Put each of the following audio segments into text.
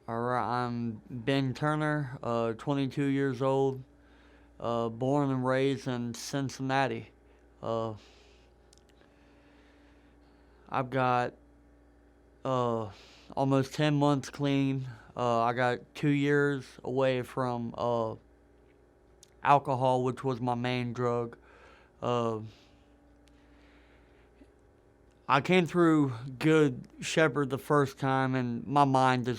Alright, I'm Ben Turner, 22 years old, born and raised in Cincinnati. Uh, I've got uh, almost 10 months clean. I got 2 years away from alcohol, which was my main drug. Uh, I came through Good Shepherd the first time, and my mind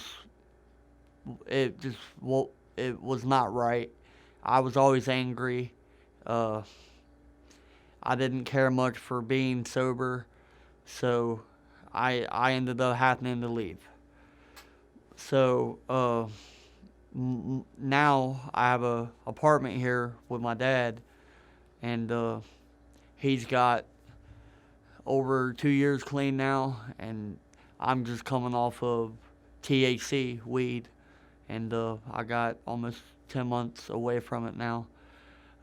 it just, well, it was not right. I was always angry. Uh, I didn't care much for being sober, so I ended up having to leave. So now I have a apartment here with my dad, and he's got over 2 years clean now, and I'm just coming off of THC weed, and I got almost 10 months away from it now.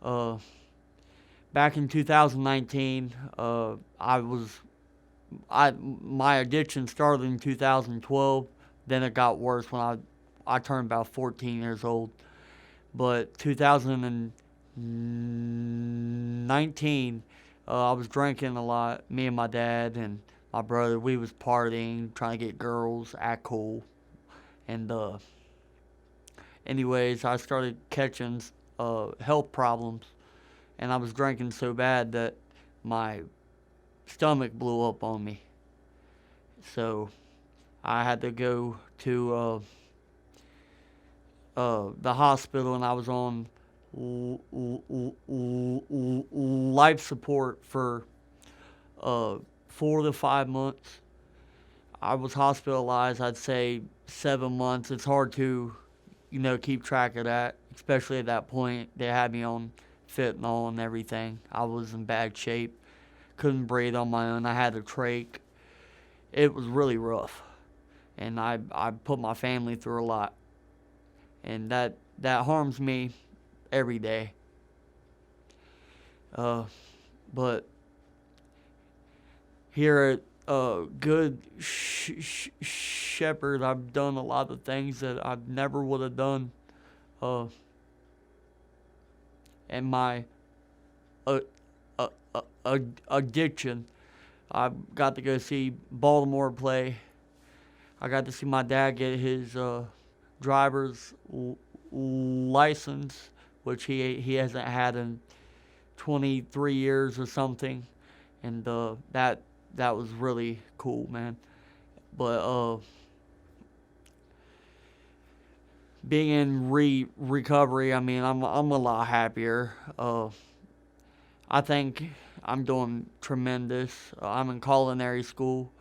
Uh, Back in 2019, my addiction started in 2012. Then it got worse when I turned about 14 years old. But 2019, I was drinking a lot. Me and my dad and my brother, we was partying, trying to get girls, act cool, and anyways, I started catching health problems, and I was drinking so bad that my stomach blew up on me. So I had to go to the hospital, and I was on life support for uh, 4 to 5 months. I was hospitalized, I'd say 7 months. It's hard to, keep track of that, especially at that point. They had me on fentanyl and everything. I was in bad shape, couldn't breathe on my own. I had a trach. It was really rough, and I put my family through a lot, and that harms me every day. Uh, but here at Good Shepherd, I've done a lot of things that I never would have done. Uh, and my uh, addiction. I got to go see Baltimore play. I got to see my dad get his driver's license, which he hasn't had in 23 years or something, and that was really cool, man. But being in recovery, I mean, I'm a lot happier. I think I'm doing tremendous. I'm in culinary school.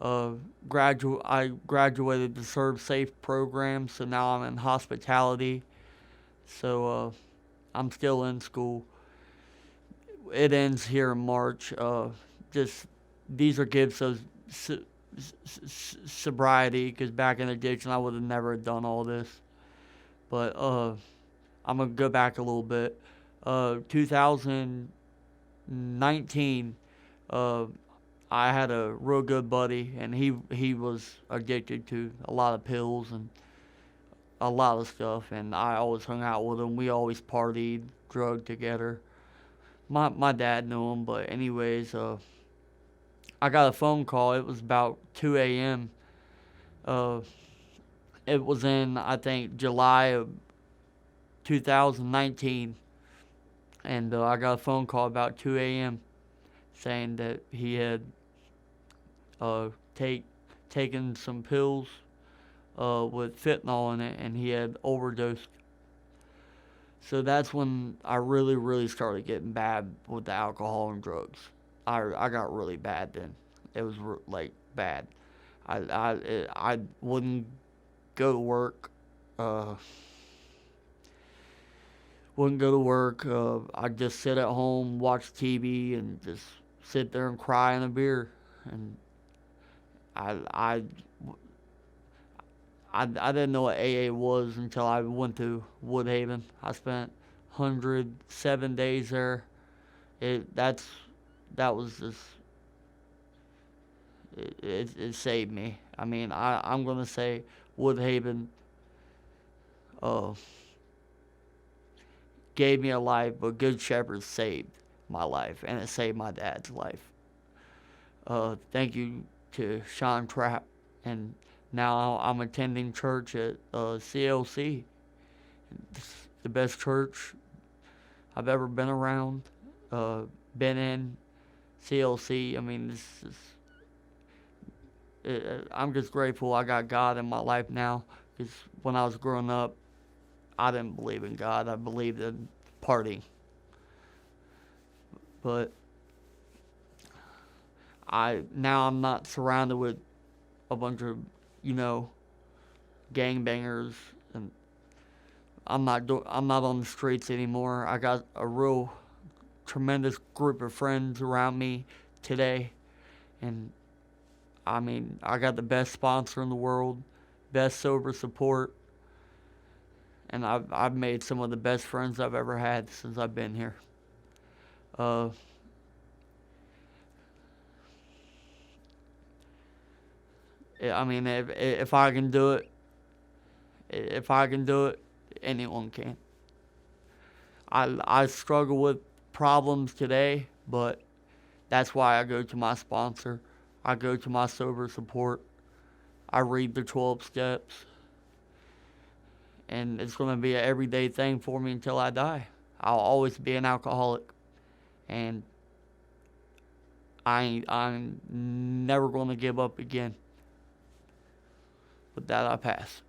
I graduated the Serve Safe program, so now I'm in hospitality. So I'm still in school. It ends here in March. Just these are gifts of sobriety, because back in addiction I would have never done all this. But I'm gonna go back a little bit. 2019, uh, I had a real good buddy, and he was addicted to a lot of pills and a lot of stuff, and I always hung out with him. We always partied, drugged together. My dad knew him, but anyways, I got a phone call. It was about 2 a.m. Uh, it was in, I think, July of 2019, and I got a phone call about 2 a.m. saying that he had uh, take taken some pills with fentanyl in it, and he had overdosed. So that's when I really, really started getting bad with the alcohol and drugs. I got really bad then. It was like bad. I wouldn't go to work. Uh, wouldn't go to work. I'd just sit at home, watch TV, and just sit there and cry in a beer. And I, I, I didn't know what AA was until I went to Woodhaven. I spent 107 days there. That was just it saved me. I mean, I'm gonna say Woodhaven uh, gave me a life, but Good Shepherd saved my life, and it saved my dad's life. Thank you to Sean Trapp, and now I'm attending church at CLC. It's the best church I've ever been around, been in. CLC. I mean, I'm just grateful I got God in my life now. Because when I was growing up, I didn't believe in God. I believed in partying. But I'm not surrounded with a bunch of, you know, gangbangers, and I'm not on the streets anymore. I got a real tremendous group of friends around me today, and I mean, I got the best sponsor in the world, best sober support, and I've made some of the best friends I've ever had since I've been here. Uh, I mean, if I can do it, anyone can. I struggle with problems today, but that's why I go to my sponsor. I go to my sober support. I read the 12 steps, and it's going to be an everyday thing for me until I die. I'll always be an alcoholic, and I'm never going to give up again. With that, I pass.